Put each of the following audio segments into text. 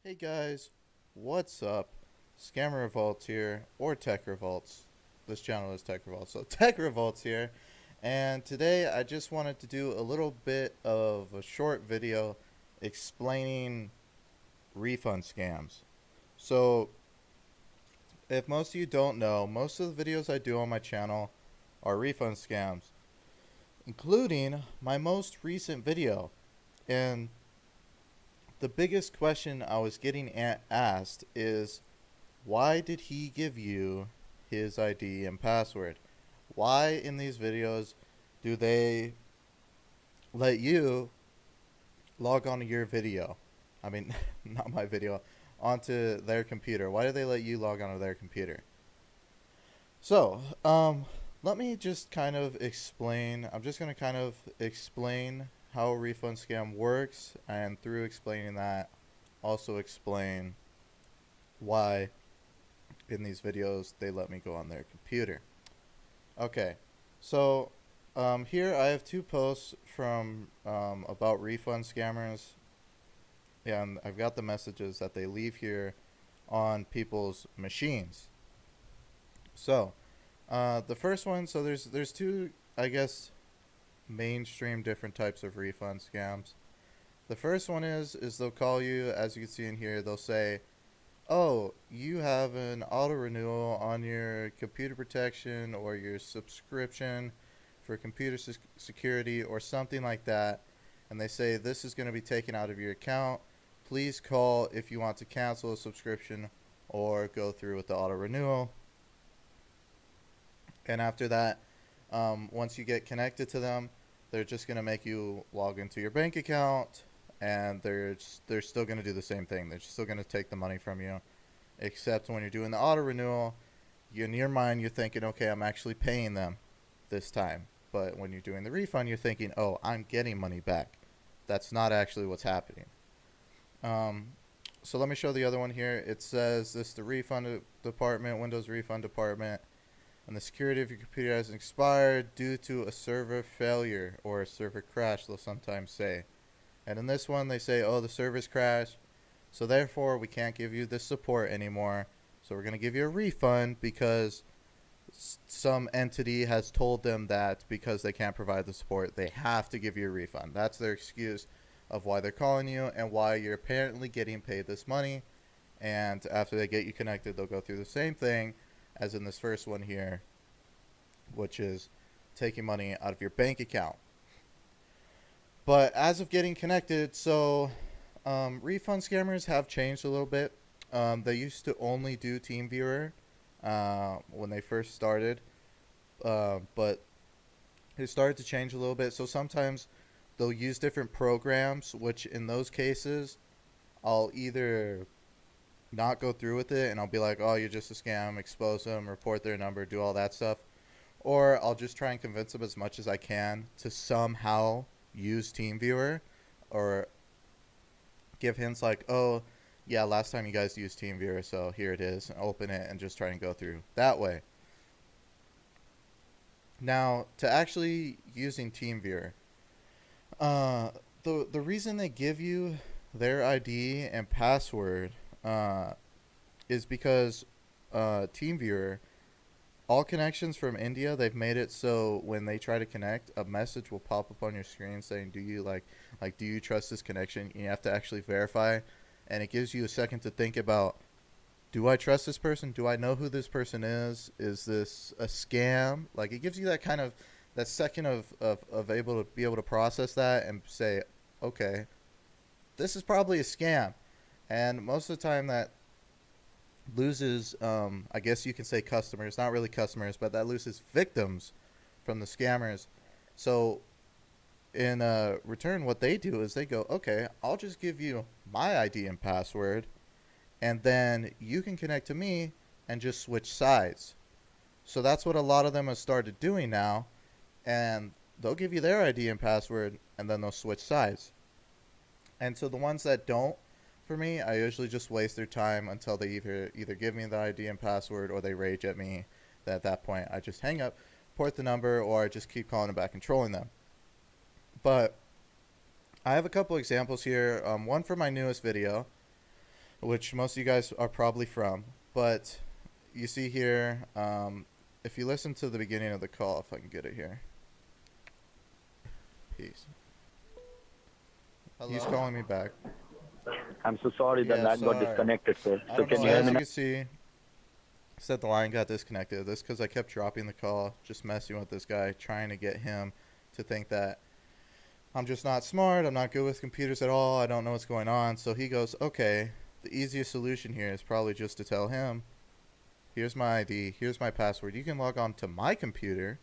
Hey guys, what's up? ScammerRevolts here, or Tech Revolts. This channel is Tech Revolts, so Tech Revolts here. And today I just wanted to do a little bit of a short video explaining refund scams. So, if most of you don't know, most of the videos I do on my channel are refund scams, including my most recent video. And the biggest question I was getting asked is, why did he give you his ID and password? Why in these videos do they let you log on to your video? I mean, not my video, onto their computer. Why do they let you log on to their computer? So, let me just kind of explain. I'm just going to kind of explain how a refund scam works, and through explaining that, also explain why in these videos they let me go on their computer. Okay, so here I have two posts from about refund scammers, and I've got the messages that they leave here on people's machines. So the first one, so there's two, I guess, mainstream different types of refund scams. The first one is they'll call you, as you can see in here, they'll say, oh, you have an auto renewal on your computer protection or your subscription for computer security or something like that. And they say this is going to be taken out of your account. Please call if you want to cancel a subscription or go through with the auto renewal. And after that, once you get connected to them, they're just going to make you log into your bank account, and they're still going to do the same thing. They're still going to take the money from you, except when you're doing the auto renewal, in your mind you're thinking, okay, I'm actually paying them this time. But when you're doing the refund, you're thinking, oh, I'm getting money back. That's not actually what's happening. So let me show the other one here. It says this: the refund department, Windows refund department, and the security of your computer has expired due to a server failure or a server crash, they'll sometimes say. And in this one, they say, oh, the server's crashed, so therefore we can't give you this support anymore. So we're going to give you a refund because some entity has told them that because they can't provide the support, they have to give you a refund. That's their excuse of why they're calling you and why you're apparently getting paid this money. And after they get you connected, they'll go through the same thing as in this first one here, which is taking money out of your bank account. But as of getting connected, so refund scammers have changed a little bit. They used to only do TeamViewer when they first started, but it started to change a little bit. So sometimes they'll use different programs, which in those cases, I'll either not go through with it and I'll be like, oh, you're just a scam, expose them, report their number, do all that stuff. Or I'll just try and convince them as much as I can to somehow use TeamViewer, or give hints like, oh, yeah, last time you guys used TeamViewer, so here it is, and open it and just try and go through that way. Now, to actually using TeamViewer, the reason they give you their ID and password is because TeamViewer, all connections from India, they've made it so when they try to connect, a message will pop up on your screen saying, do you do you trust this connection? You have to actually verify, and it gives you a second to think about, do I trust this person? Do I know who this person is? Is this a scam? Like, it gives you that kind of, that second of able to be able to process that and say, okay, this is probably a scam. And most of the time that loses, I guess you can say customers, not really customers, but that loses victims from the scammers. So in return, what they do is they go, okay, I'll just give you my ID and password, and then you can connect to me and just switch sides. So that's what a lot of them have started doing now, and they'll give you their ID and password, and then they'll switch sides. And so the ones that don't, for me, I usually just waste their time until they either give me the ID and password or they rage at me. At that point, I just hang up, port the number, or I just keep calling them back and trolling them. But I have a couple examples here. One for my newest video, which most of you guys are probably from. But you see here, if you listen to the beginning of the call, if I can get it here. Peace. Hello? He's calling me back. I'm so sorry the Yeah, line got sorry. disconnected, sir. I So don't know. can you hear As me you now? can see, said the line got disconnected. This because I kept dropping the call, just messing with this guy, trying to get him to think that I'm just not smart. I'm not good with computers at all. I don't know what's going on. So he goes, okay, the easiest solution here is probably just to tell him, here's my ID, here's my password. You can log on to my computer,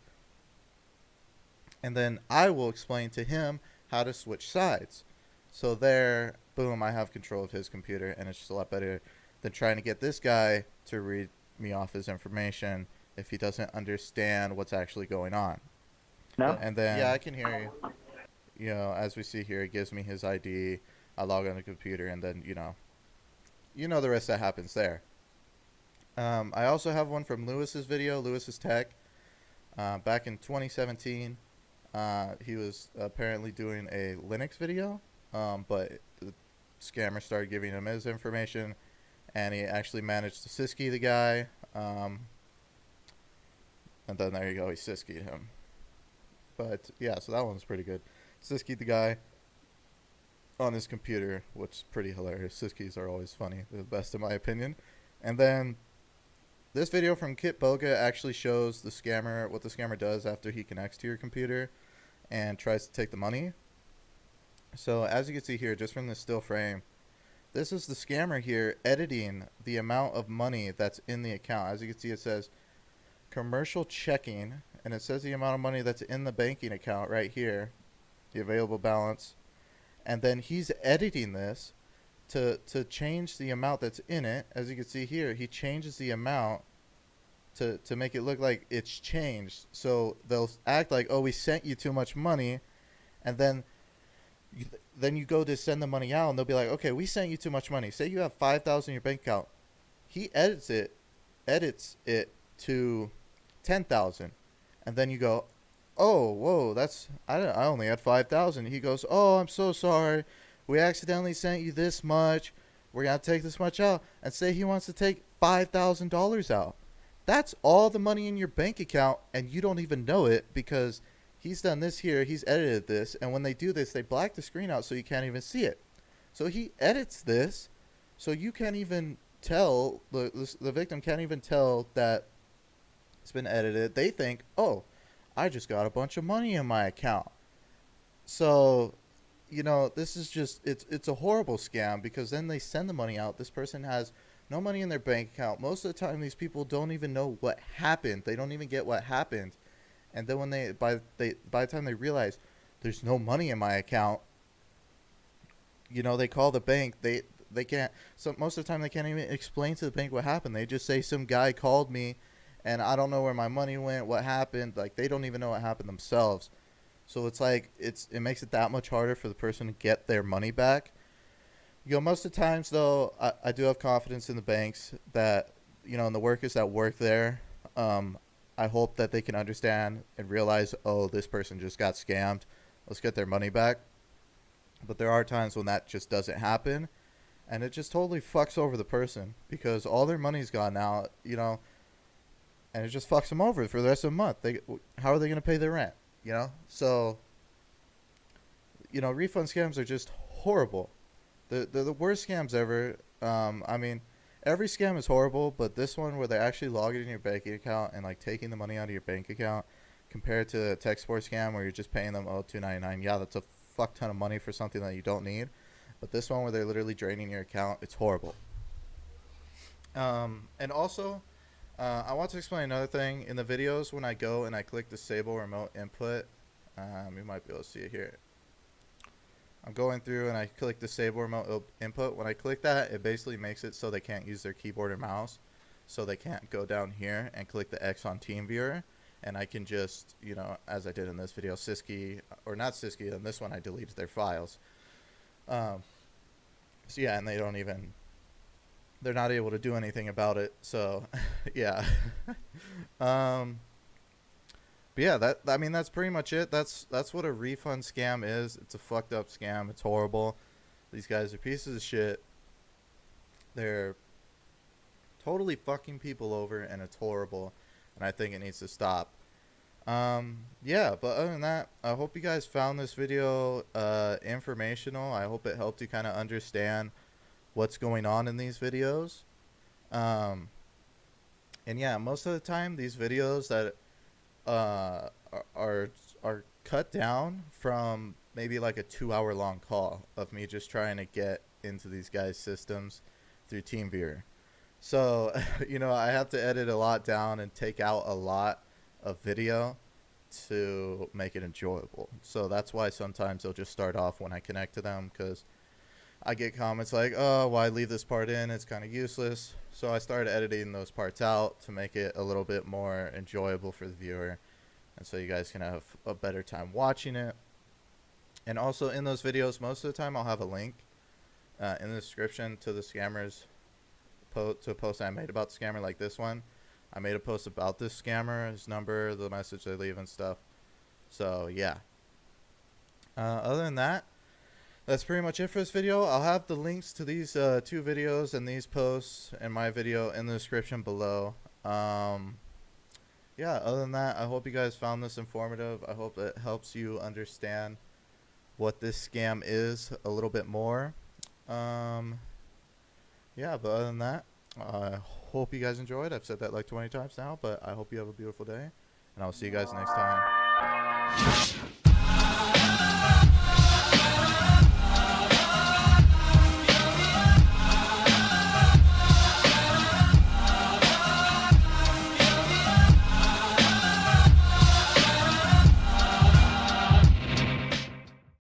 and then I will explain to him how to switch sides. So there, boom, I have control of his computer, and it's just a lot better than trying to get this guy to read me off his information if he doesn't understand what's actually going on. Now? And then, Yeah, I can hear you. as we see here, it gives me his ID. I log on the computer, and then, the rest that happens there. I also have one from Lewis's video, Lewis's Tech. Back in 2017, he was apparently doing a Linux video, but the scammer started giving him his information, and he actually managed to Siski the guy. And then there you go, he Siski'd him. But yeah, so that one's pretty good. Siski'd the guy on his computer, which is pretty hilarious. Siskis are always funny. They're the best in my opinion. And then this video from Kit Boga actually shows the scammer, what the scammer does after he connects to your computer and tries to take the money. So as you can see here, just from this still frame, this is the scammer here editing the amount of money that's in the account. As you can see, it says commercial checking, and it says the amount of money that's in the banking account right here, the available balance. And then he's editing this to change the amount that's in it. As you can see here, he changes the amount to make it look like it's changed. So they'll act like, oh, we sent you too much money, and then you go to send the money out, and they'll be like, okay, we sent you too much money. Say you have 5,000 in your bank account. He edits it to 10,000, and then you go, oh, whoa, I only had 5,000. He goes, oh, I'm so sorry. We accidentally sent you this much. We're going to take this much out. And say he wants to take $5,000 out. That's all the money in your bank account, and you don't even know it because he's done this here. He's edited this, and when they do this, they black the screen out so you can't even see it. So he edits this so you can't even tell, the victim can't even tell that it's been edited. They think, oh, I just got a bunch of money in my account. So, this is just, it's a horrible scam because then they send the money out. This person has no money in their bank account. Most of the time, these people don't even know what happened. They don't even get what happened. And then when by the time they realize there's no money in my account, they call the bank. They can't. So most of the time, they can't even explain to the bank what happened. They just say some guy called me, and I don't know where my money went, what happened. Like, they don't even know what happened themselves. So it's like, it makes it that much harder for the person to get their money back. Most of the times, though, I do have confidence in the banks that, and the workers that work there. I hope that they can understand and realize, oh, this person just got scammed. Let's get their money back. But there are times when that just doesn't happen. And it just totally fucks over the person because all their money's gone now, and it just fucks them over for the rest of the month. How are they going to pay their rent? So, refund scams are just horrible. They're the worst scams ever. I mean, every scam is horrible, but this one where they actually log it in your banking account and like taking the money out of your bank account, compared to a tech support scam where you're just paying them $2.99. Yeah, that's a fuck ton of money for something that you don't need. But this one where they're literally draining your account, it's horrible. And also, I want to explain another thing. In the videos, when I go and I click disable remote input, you might be able to see it here. I'm going through and I click disable remote input. When I click that, it basically makes it so they can't use their keyboard or mouse. So they can't go down here and click the X on TeamViewer. And I can just, as I did in this video, Siski, or not Siski, in this one I deleted their files. So yeah, and they're not able to do anything about it. So, yeah. But yeah, that's pretty much it. That's what a refund scam is. It's a fucked up scam. It's horrible. These guys are pieces of shit. They're totally fucking people over, and it's horrible, and I think it needs to stop. Yeah, but other than that, I hope you guys found this video informational. I hope it helped you kind of understand what's going on in these videos. Um, and yeah, most of the time, these videos that are cut down from maybe like a 2 hour long call of me just trying to get into these guys' systems through TeamViewer. So, I have to edit a lot down and take out a lot of video to make it enjoyable. So that's why sometimes they'll just start off when I connect to them, because I get comments like, oh, why leave this part in? It's kind of useless. So I started editing those parts out to make it a little bit more enjoyable for the viewer, and so you guys can have a better time watching it. And also in those videos, most of the time I'll have a link in the description to the scammers to a post I made about the scammer, like this one. I made a post about this scammer, his number, the message they leave and stuff. So yeah. Other than that, that's pretty much it for this video. I'll have the links to these two videos and these posts and my video in the description below. Yeah, other than that, I hope you guys found this informative. I hope it helps you understand what this scam is a little bit more. Yeah, but other than that, I hope you guys enjoyed. I've said that like 20 times now, but I hope you have a beautiful day, and I'll see you guys next time.